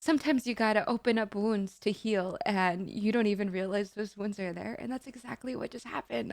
sometimes you gotta open up wounds to heal, and you don't even realize those wounds are there, and that's exactly what just happened.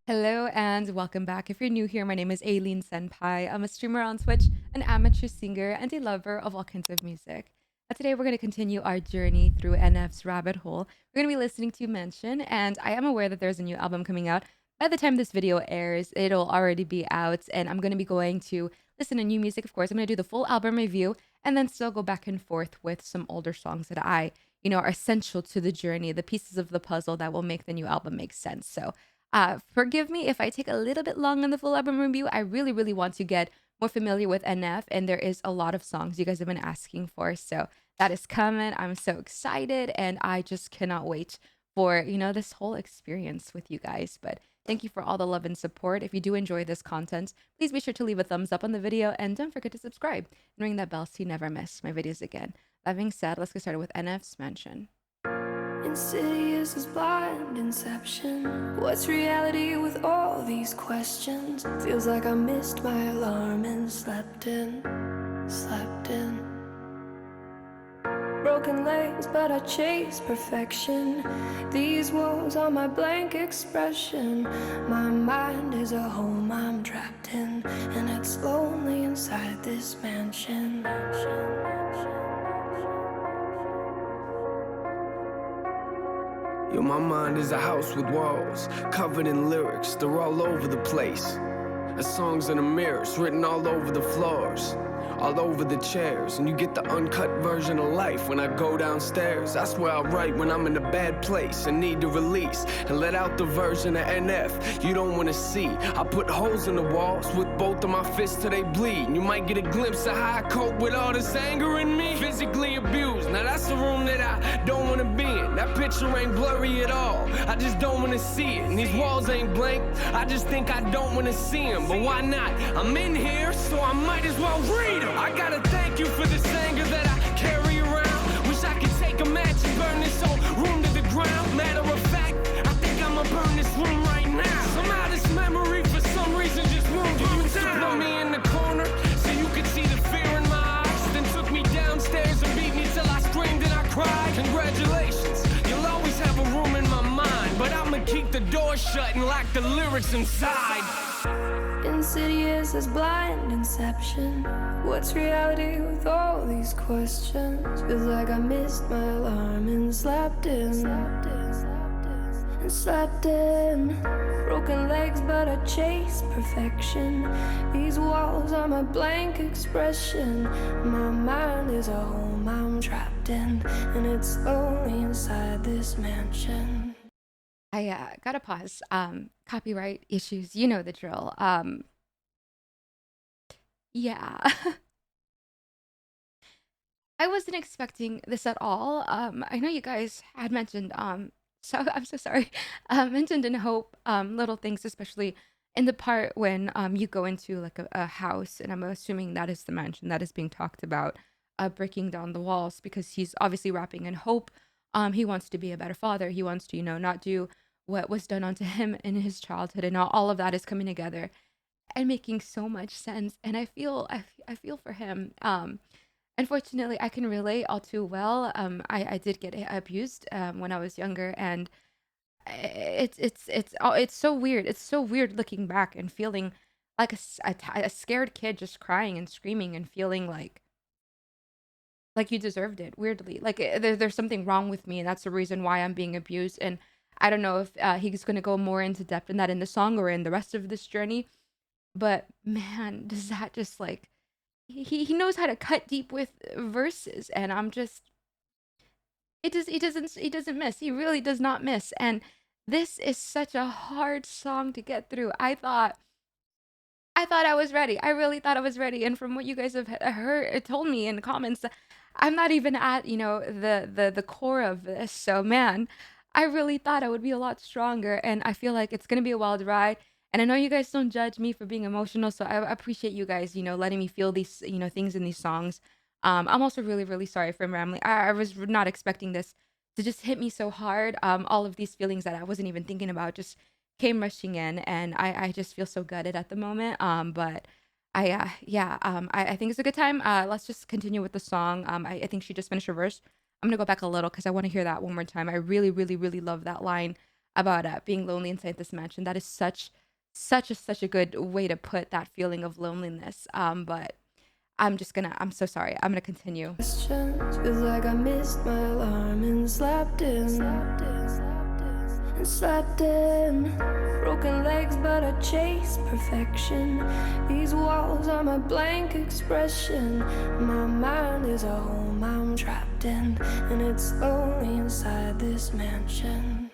Hello and welcome back. If you're new here, my name is Aileen Senpai. I'm a streamer on Twitch, an amateur singer, and a lover of all kinds of music. And today we're going to continue our journey through NF's rabbit hole. We're going to be listening to Mention, and I am aware that there's a new album coming out. By the time this video airs, it'll already be out, and I'm going to be going to listen to new music, of course. I'm going to do the full album review, and then still go back and forth with some older songs that are essential to the journey, the pieces of the puzzle that will make the new album make sense. So, forgive me if I take a little bit long on the full album review. I really, really want to get more familiar with NF, and there is a lot of songs you guys have been asking for. So that is coming. I'm so excited, and I just cannot wait for, this whole experience with you guys. But thank you for all the love and support. If you do enjoy this content, please be sure to leave a thumbs up on the video, and don't forget to subscribe and ring that bell so you never miss my videos again. That being said, let's get started with NF's Mention. Insidious as blind inception. What's reality with all these questions? Feels like I missed my alarm and slept in. Broken legs, but I chase perfection. These walls are my blank expression. My mind is a home I'm trapped in, and it's lonely inside this mansion. Yo, my mind is a house with walls, covered in lyrics, they're all over the place. The songs in the mirrors, written all over the floors, all over the chairs. And you get the uncut version of life when I go downstairs. That's where I write when I'm in a bad place and need to release, and let out the version of NF you don't want to see. I put holes in the walls with both of my fists till they bleed, and you might get a glimpse of how I cope with all this anger in me. Physically abused, now that's the room that I don't want to be in. That picture ain't blurry at all, I just don't want to see it. And these walls ain't blank, I just think I don't want to see them. But why not? I'm in here, so I might as well read them. I gotta thank you for this anger that I carry around. Wish I could take a match and burn this whole room to the ground. Matter of fact, I think I'ma burn this room right now. Somehow this memory for some reason just won't go down. You used to put me in the corner so you could see the fear in my eyes, then took me downstairs and beat me till I screamed and I cried. Congratulations, you'll always have a room in my mind, but I'ma keep the door shut and lock the lyrics inside. Insidious as blind inception. What's reality with all these questions? Feels like I missed my alarm and slept in. Broken legs, but I chase perfection. These walls are my blank expression. My mind is a home I'm trapped in, and it's only inside this mansion. I gotta pause. Copyright issues, you know the drill. Yeah. I wasn't expecting this at all. I know you guys had mentioned, so I'm so sorry. Mentioned in Hope, little things, especially in the part when you go into like a house, and I'm assuming that is the mansion that is being talked about, breaking down the walls because he's obviously rapping in Hope. He wants to be a better father. He wants to, not do what was done onto him in his childhood, and all of that is coming together and making so much sense. And I feel for him. Unfortunately, I can relate all too well. I did get abused when I was younger, and it's so weird. It's so weird looking back and feeling like a scared kid just crying and screaming and feeling like you deserved it. Weirdly, like there's something wrong with me, and that's the reason why I'm being abused. And I don't know if he's gonna go more into depth in that in the song or in the rest of this journey. But man, does that just like he knows how to cut deep with verses, and I'm just he doesn't miss. He really does not miss. And this is such a hard song to get through. I thought I was ready. I really thought I was ready. And from what you guys have heard, told me in the comments, I'm not even at the core of this. So man, I really thought I would be a lot stronger, and I feel like it's gonna be a wild ride. And I know you guys don't judge me for being emotional, so I appreciate you guys, letting me feel these, things in these songs. I'm also really, really sorry for rambling. I was not expecting this to just hit me so hard. All of these feelings that I wasn't even thinking about just came rushing in, and I just feel so gutted at the moment. But I think it's a good time. Let's just continue with the song. I think she just finished her verse. I'm gonna go back a little because I want to hear that one more time. I really, really, really love that line about being lonely inside this mansion. That is such a good way to put that feeling of loneliness. But I'm so sorry. I'm gonna continue. Questions, feels like I missed my alarm and slept in. And slept in. Broken legs, but I chase perfection. These walls are my blank expression. My mind is a home I'm trapped in, and it's lonely inside this mansion.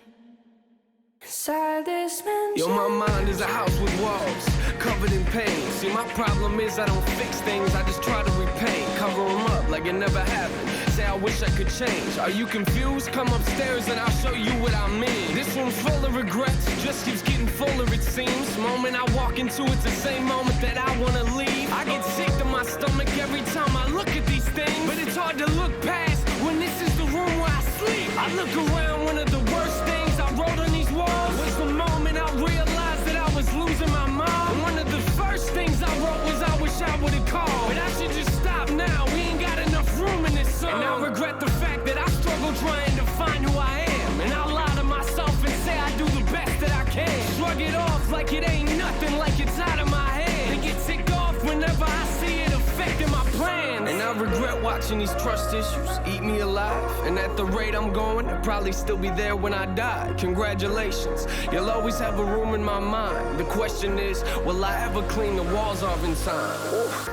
Inside this Yo, mansion. my mind is a house with walls, covered in pain. See, my problem is I don't fix things, I just try to repaint. Cover them up like it never happened. Say I wish I could change. Are you confused? Come upstairs and I'll show you what I mean. This room's full of regrets, just keeps getting fuller it seems. Moment I walk into, it's the same moment that I wanna leave. I get sick to my stomach every time I look at these things, but it's hard to look past when this is the room where I sleep. I look around, one of the worst things I wrote on these walls was the moment I realized that I was losing my mom. And one of the first things I wrote was I wish I would've called, but I should just stop now. We ain't got enough room in this song. And I regret the fact that I struggle trying to find who I am, and I lie to myself and say I do the best that I can. Shrug it off like it ain't nothing, like it's out of my head, and get ticked off whenever I see it affecting my plans. And I regret watching these trust issues eat me alive, and at the rate I'm going, I'll probably still be there when I die. Congratulations, you'll always have a room in my mind. The question is, will I ever clean the walls off in time? Oof.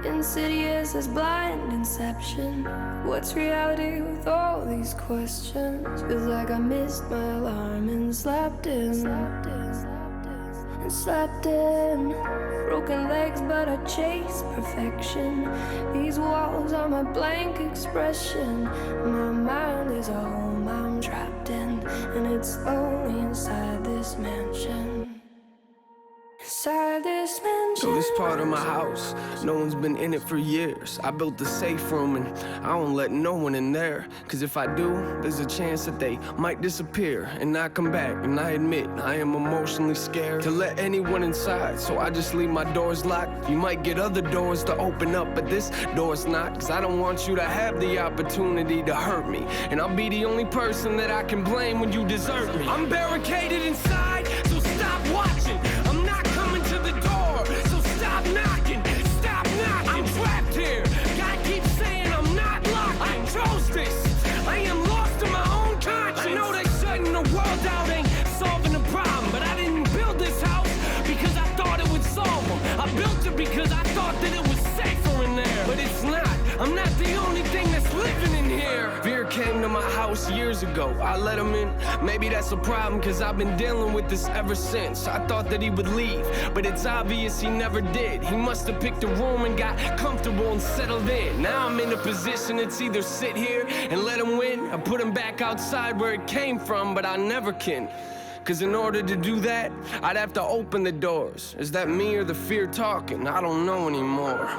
Insidious as blind inception. What's reality with all these questions? Feels like I missed my alarm and slept in. And slept in. Broken legs, but I chase perfection. These walls are my blank expression. My mind is a home I'm trapped in, and it's lonely inside this mansion. Inside this mansion. So this part of my house, no one's been in it for years. I built the safe room and I don't let no one in there. Cause if I do, there's a chance that they might disappear and not come back. And I admit, I am emotionally scared to let anyone inside, so I just leave my doors locked. You might get other doors to open up, but this door's not. Cause I don't want you to have the opportunity to hurt me, and I'll be the only person that I can blame when you desert me. I'm barricaded inside, so stop watching. I'm not coming to the door, so stop knocking. Stop knocking. I'm trapped here. Gotta keep saying I'm not locked. I chose this. I am lost in my own conscience. I know that shutting the world out ain't solving the problem, but I didn't build this house because I thought it would solve them. I built it because I thought that it was safer in there, but it's not. I'm not the only thing that's living in here. Fear came to my house years ago. I let him in. Maybe that's a problem, cause I've been dealing with this ever since. I thought that he would leave, but it's obvious he never did. He must have picked a room and got comfortable and settled in. Now I'm in a position it's either sit here and let him win, or put him back outside where it came from, but I never can. Cause in order to do that, I'd have to open the doors. Is that me or the fear talking? I don't know anymore.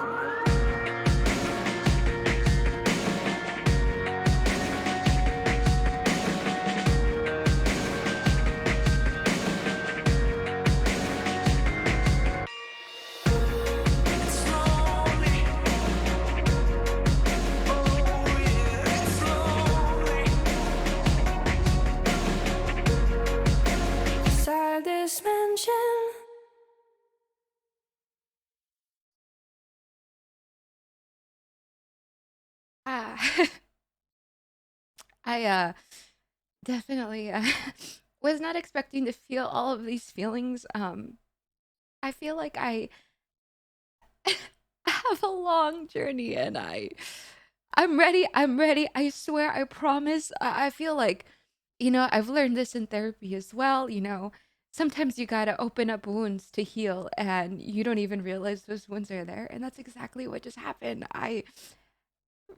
Inside this mansion. Ah, I definitely was not expecting to feel all of these feelings. I feel like I have a long journey, and I'm ready. I'm ready. I swear, I promise. I feel like, I've learned this in therapy as well. Sometimes you gotta open up wounds to heal, and you don't even realize those wounds are there. And that's exactly what just happened. I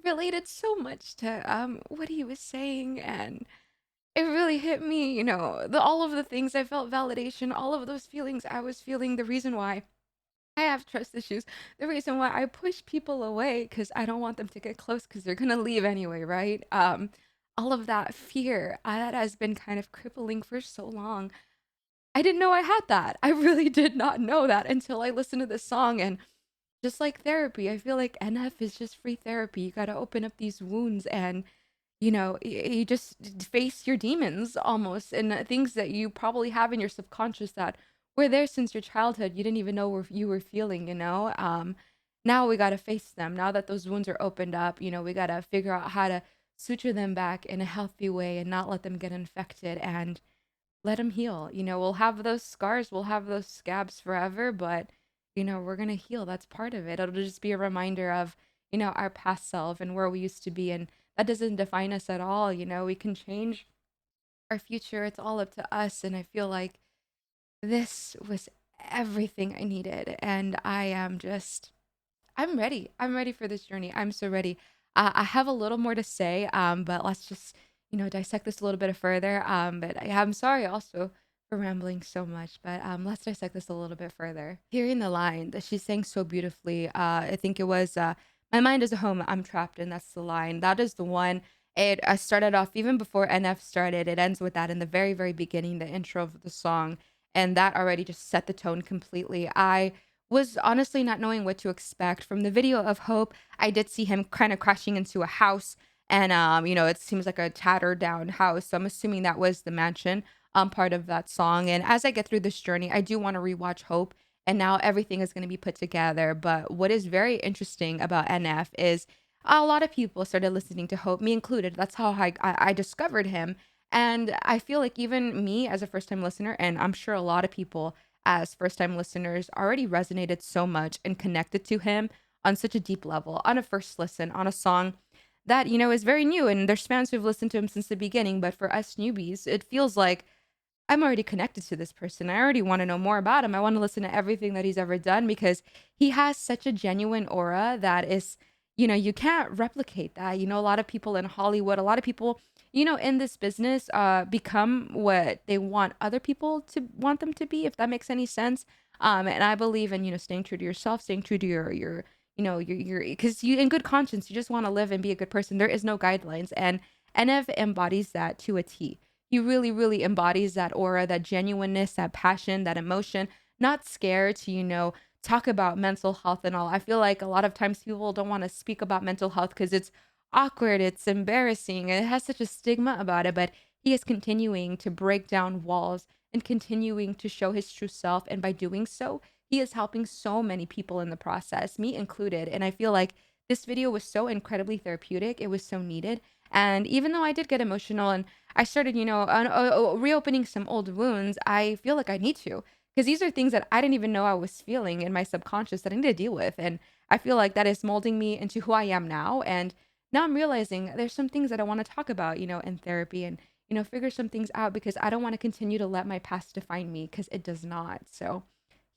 related so much to what he was saying, and it really hit me. All of the things I felt validation, all of those feelings I was feeling. The reason why I have trust issues. The reason why I push people away because I don't want them to get close because they're gonna leave anyway, right? all of that fear that has been kind of crippling for so long. I didn't know I had that. I really did not know that until I listened to this song. And just like therapy, I feel like NF is just free therapy. You got to open up these wounds and, you just face your demons almost, and things that you probably have in your subconscious that were there since your childhood. You didn't even know you were feeling. Now we got to face them. Now that those wounds are opened up, we got to figure out how to suture them back in a healthy way and not let them get infected and let them heal. We'll have those scars, we'll have those scabs forever, but we're going to heal. That's part of it. It'll just be a reminder of, our past self and where we used to be, and that doesn't define us at all. We can change our future. It's all up to us, and I feel like this was everything I needed, and I'm ready. I'm ready for this journey. I'm so ready. I have a little more to say, but let's just, dissect this a little bit further. But I'm sorry also for rambling so much, but let's dissect this a little bit further. Hearing the line that she sang so beautifully, I think it was, "My mind is a home I'm trapped in." That's the line. That is the one. It started off even before NF started. It ends with that in the very, very beginning, the intro of the song, and that already just set the tone completely. I was honestly not knowing what to expect. From the video of Hope, I did see him kind of crashing into a house, and it seems like a tattered down house. So I'm assuming that was the mansion part of that song. And as I get through this journey, I do want to rewatch Hope, and now everything is going to be put together. But what is very interesting about NF is a lot of people started listening to Hope, me included. That's how I discovered him. And I feel like even me as a first time listener, and I'm sure a lot of people as first time listeners already resonated so much and connected to him on such a deep level on a first listen on a song that is very new, and there's fans who've listened to him since the beginning, but for us newbies it feels like I'm already connected to this person. I already want to know more about him. I want to listen to everything that he's ever done because he has such a genuine aura that is, you can't replicate that. A lot of people in Hollywood, a lot of people, in this business, become what they want other people to want them to be, if that makes any sense. And I believe in, staying true to yourself, staying true to because you, in good conscience, you just want to live and be a good person. There is no guidelines. And NF embodies that to a T. He really, really embodies that aura, that genuineness, that passion, that emotion, not scared to, talk about mental health and all. I feel like a lot of times people don't want to speak about mental health because it's awkward, it's embarrassing, it has such a stigma about it. But he is continuing to break down walls and continuing to show his true self. And by doing so, he is helping so many people in the process, me included. And I feel like this video was so incredibly therapeutic. It was so needed. And even though I did get emotional and I started, reopening some old wounds, I feel like I need to. Because these are things that I didn't even know I was feeling in my subconscious that I need to deal with. And I feel like that is molding me into who I am now. And now I'm realizing there's some things that I want to talk about, in therapy and, figure some things out because I don't want to continue to let my past define me because it does not. So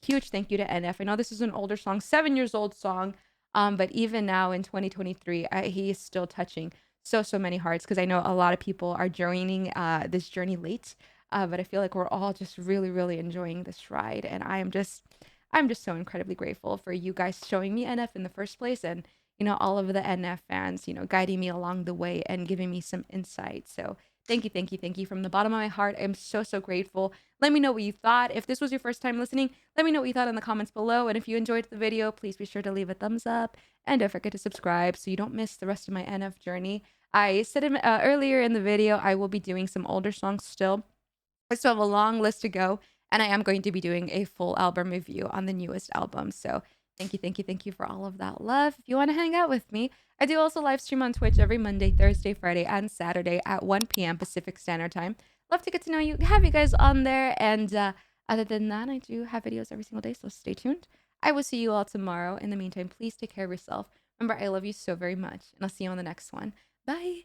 huge thank you to NF. I know this is an older song, 7 years old song. But even now in 2023, he is still touching so many hearts because I know a lot of people are joining this journey late. But I feel like we're all just really, really enjoying this ride, and I'm just so incredibly grateful for you guys showing me NF in the first place, and all of the NF fans, guiding me along the way and giving me some insight. So thank you, thank you, thank you from the bottom of my heart. I'm so grateful. Let me know what you thought. If this was your first time listening, let me know what you thought in the comments below. And if you enjoyed the video, please be sure to leave a thumbs up and don't forget to subscribe so you don't miss the rest of my NF journey. I said earlier in the video, I will be doing some older songs still. I still have a long list to go, and I am going to be doing a full album review on the newest album. So thank you, thank you, thank you for all of that love. If you want to hang out with me, I do also live stream on Twitch every Monday, Thursday, Friday, and Saturday at 1 p.m. Pacific Standard Time. Love to get to know you, have you guys on there. And other than that, I do have videos every single day, so stay tuned. I will see you all tomorrow. In the meantime, please take care of yourself. Remember, I love you so very much, and I'll see you on the next one. Bye.